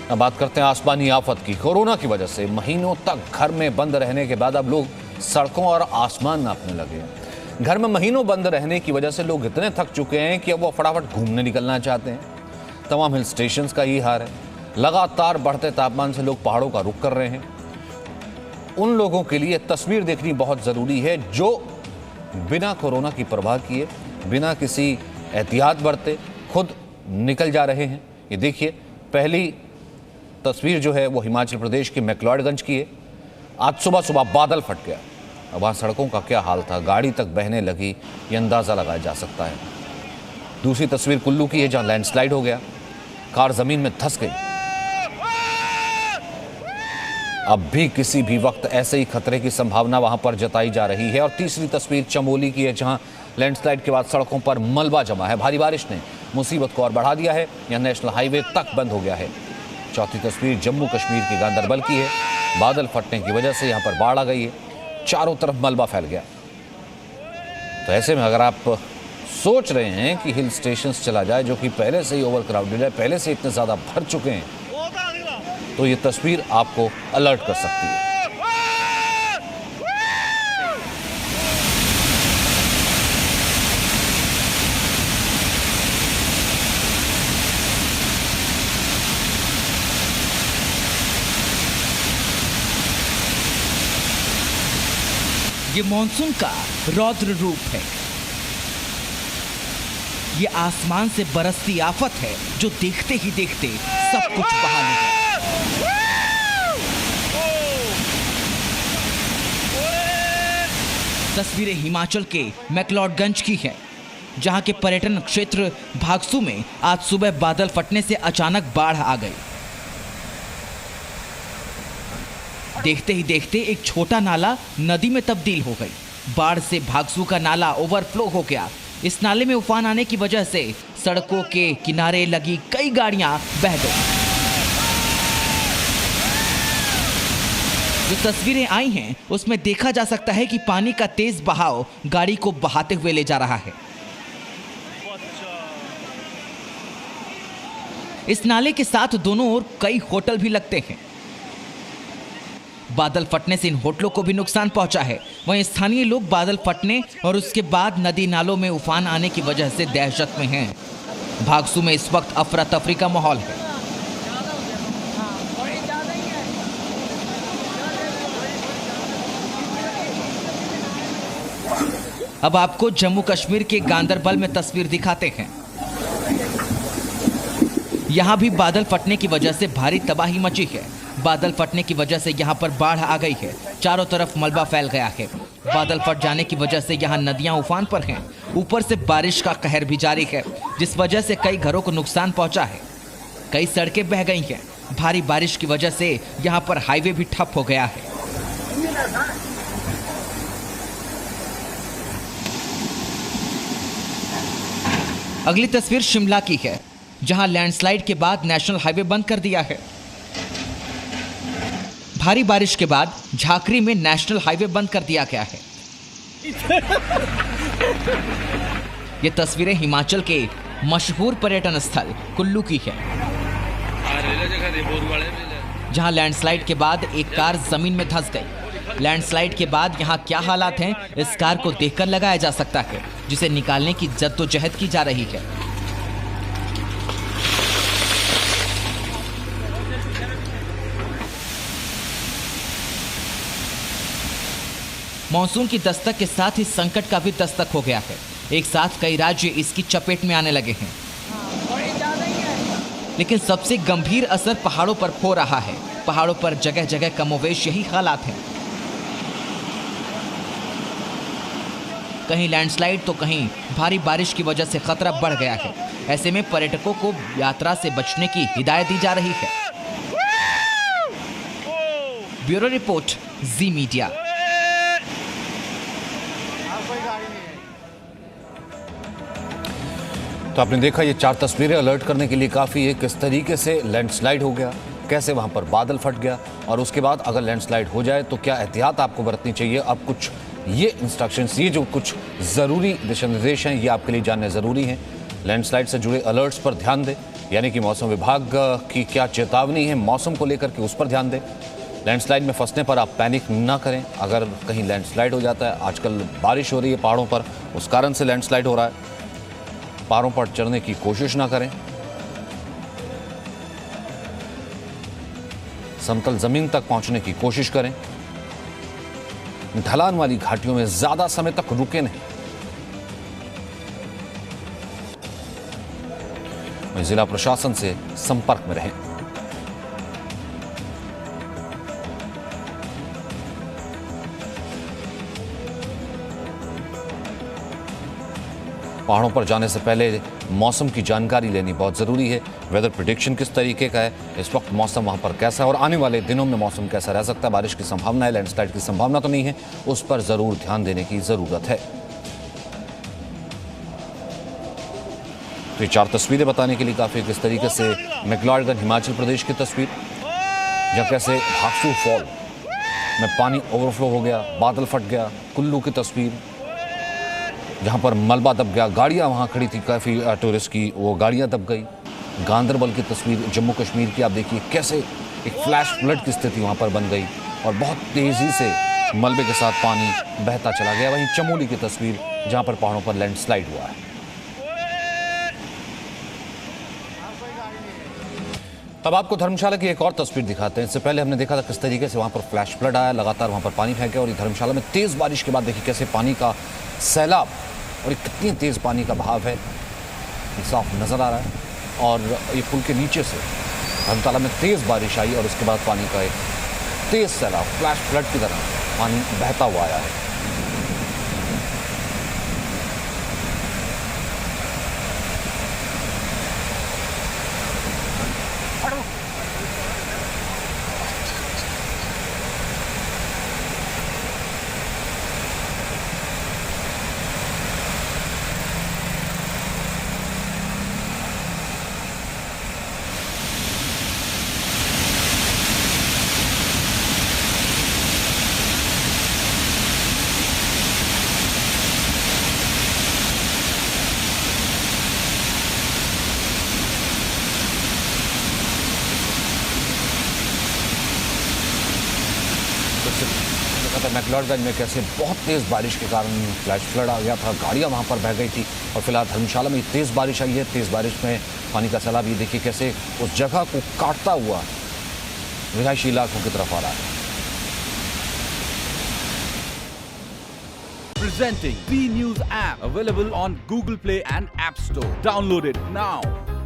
अब बात करते हैं आसमानी आफत की। कोरोना की वजह से महीनों तक घर में बंद रहने के बाद अब लोग सड़कों और आसमान नापने लगे हैं। घर में महीनों बंद रहने की वजह से लोग इतने थक चुके हैं कि अब वो फटाफट घूमने निकलना चाहते हैं। तमाम हिल स्टेशंस का यही हाल है। लगातार बढ़ते तापमान से लोग पहाड़ों का रुख कर रहे हैं। उन लोगों के लिए तस्वीर देखनी बहुत ज़रूरी है जो बिना कोरोना की परवाह किए, बिना किसी एहतियात बरते खुद निकल जा रहे हैं। ये देखिए, पहली तस्वीर जो है वो हिमाचल प्रदेश के मैक्लोडगंज की है। आज सुबह सुबह बादल फट गया। अब वहाँ सड़कों का क्या हाल था, गाड़ी तक बहने लगी, ये अंदाज़ा लगाया जा सकता है। दूसरी तस्वीर कुल्लू की है जहाँ लैंडस्लाइड हो गया, कार ज़मीन में धंस गई। अब भी किसी भी वक्त ऐसे ही खतरे की संभावना वहां पर जताई जा रही है। और तीसरी तस्वीर चमोली की है जहां लैंडस्लाइड के बाद सड़कों पर मलबा जमा है। भारी बारिश ने मुसीबत को और बढ़ा दिया है, यहां नेशनल हाईवे तक बंद हो गया है। चौथी तस्वीर जम्मू कश्मीर के गांदरबल की है। बादल फटने की वजह से यहां पर बाढ़ आ गई है, चारों तरफ मलबा फैल गया। तो ऐसे में अगर आप सोच रहे हैं कि हिल स्टेशन चला जाए जो कि पहले से ही ओवर क्राउडेड है, पहले से इतने ज़्यादा भर चुके हैं, तो ये तस्वीर आपको अलर्ट कर सकती है। ये मॉनसून का रौद्र रूप है। ये आसमान से बरसती आफत है जो देखते ही देखते सब कुछ बहा ले गया। तस्वीरें हिमाचल के मैक्लोडगंज की हैं, जहां के पर्यटन क्षेत्र भागसू में आज सुबह बादल फटने से अचानक बाढ़ आ गई। देखते ही देखते एक छोटा नाला नदी में तब्दील हो गई। बाढ़ से भागसू का नाला ओवरफ्लो हो गया। इस नाले में उफान आने की वजह से सड़कों के किनारे लगी कई गाड़ियां बह गई। जो तस्वीरें आई हैं उसमें देखा जा सकता है कि पानी का तेज बहाव गाड़ी को बहाते हुए ले जा रहा है। इस नाले के साथ दोनों ओर कई होटल भी लगते हैं। बादल फटने से इन होटलों को भी नुकसान पहुंचा है। वहीं स्थानीय लोग बादल फटने और उसके बाद नदी नालों में उफान आने की वजह से दहशत में हैं। भागसू में इस वक्त अफरा तफरी का माहौल है। अब आपको जम्मू कश्मीर के गांदरबल में तस्वीर दिखाते हैं। यहां भी बादल फटने की वजह से भारी तबाही मची है। बादल फटने की वजह से यहां पर बाढ़ आ गई है, चारों तरफ मलबा फैल गया है। बादल फट जाने की वजह से यहां नदियां उफान पर हैं। ऊपर से बारिश का कहर भी जारी है, जिस वजह से कई घरों को नुकसान पहुंचा है। कई सड़कें बह गई हैं। भारी बारिश की वजह से यहां पर हाईवे भी ठप हो गया है। अगली तस्वीर शिमला की है, जहां लैंडस्लाइड के बाद नेशनल हाईवे बंद कर दिया है। भारी बारिश के बाद झाकरी में नेशनल हाईवे बंद कर दिया गया है। ये तस्वीरें हिमाचल के मशहूर पर्यटन स्थल कुल्लू की है, जहां लैंडस्लाइड के बाद एक कार जमीन में धंस गई। लैंडस्लाइड के बाद यहां क्या हालात हैं इस कार को देखकर लगाया जा सकता है, जिसे निकालने की जद्दोजहद की जा रही है। मॉनसून की दस्तक के साथ ही संकट का भी दस्तक हो गया है। एक साथ कई राज्य इसकी चपेट में आने लगे हैं। लेकिन सबसे गंभीर असर पहाड़ों पर हो रहा है। पहाड़ों पर जगह जगह कमोवेश यही हालात हैं। कहीं लैंडस्लाइड तो कहीं भारी बारिश की वजह से खतरा बढ़ गया है। ऐसे में पर्यटकों को यात्रा से बचने की हिदायत दी जा रही है। ब्यूरो रिपोर्ट, जी मीडिया। तो आपने देखा, ये 4 तस्वीरें अलर्ट करने के लिए काफ़ी है। किस तरीके से लैंडस्लाइड हो गया, कैसे वहाँ पर बादल फट गया, और उसके बाद अगर लैंडस्लाइड हो जाए तो क्या एहतियात आपको बरतनी चाहिए। अब कुछ ये इंस्ट्रक्शंस, ये जो कुछ ज़रूरी दिशा निर्देश हैं, ये आपके लिए जानने ज़रूरी हैं। लैंडस्लाइड से जुड़े अलर्ट्स पर ध्यान दें। यानी कि मौसम विभाग की क्या चेतावनी है मौसम को लेकर के, उस पर ध्यान दें। लैंडस्लाइड में फंसने पर आप पैनिक ना करें। अगर कहीं लैंडस्लाइड हो जाता है, आजकल बारिश हो रही है पहाड़ों पर, उस कारण से लैंडस्लाइड हो रहा है, पहाड़ों पर चढ़ने की कोशिश ना करें। समतल जमीन तक पहुंचने की कोशिश करें। ढलान वाली घाटियों में ज्यादा समय तक रुके नहीं। जिला प्रशासन से संपर्क में रहें। पहाड़ों पर जाने से पहले मौसम की जानकारी लेनी बहुत ज़रूरी है। वेदर प्रेडिक्शन किस तरीके का है, इस वक्त मौसम वहाँ पर कैसा है और आने वाले दिनों में मौसम कैसा रह सकता है, बारिश की संभावना है, लैंडस्लाइड की संभावना तो नहीं है, उस पर ज़रूर ध्यान देने की ज़रूरत है। तो ये 4 तस्वीरें बताने के लिए काफ़ी, किस तरीके से मैक्लोडगंज हिमाचल प्रदेश की तस्वीर, जहाँ कैसे भागसू फॉल में पानी ओवरफ्लो हो गया, बादल फट गया। कुल्लू की तस्वीर जहाँ पर मलबा दब गया, गाड़ियाँ वहाँ खड़ी थी काफ़ी टूरिस्ट की, वो गाड़ियाँ दब गई। गांदरबल की तस्वीर जम्मू कश्मीर की, आप देखिए कैसे एक फ्लैश फ्लड की स्थिति वहाँ पर बन गई और बहुत तेज़ी से मलबे के साथ पानी बहता चला गया। वहीं चमोली की तस्वीर जहाँ पर पहाड़ों पर लैंडस्लाइड हुआ है। तब आपको धर्मशाला की एक और तस्वीर दिखाते हैं। इससे पहले हमने देखा था किस तरीके से वहाँ पर फ्लैश फ्लड आया, लगातार वहाँ पर पानी फेंका और ये धर्मशाला में तेज़ बारिश के बाद देखिए कैसे पानी का सैलाब और ये कितनी तेज़ पानी का बहाव है, ये साफ नज़र आ रहा है। और ये पुल के नीचे से धर्मशाला में तेज़ बारिश आई और उसके बाद पानी का एक तेज़ सैलाब फ्लैश फ्लड की तरह पानी बहता हुआ आया है। मैक्लोडगंज में कैसे बहुत तेज़ बारिश के कारण फ्लैश फ्लड आ गया था, गाड़ियां वहां पर बह गई थी। और फिलहाल धर्मशाला में तेज़ बारिश आई है, तेज़ बारिश में पानी का सैलाब ये देखिए कैसे उस जगह को काटता हुआ रिहायशी इलाकों की तरफ आ रहा है। Presenting B News app, available on Google Play and App Store. Download it now.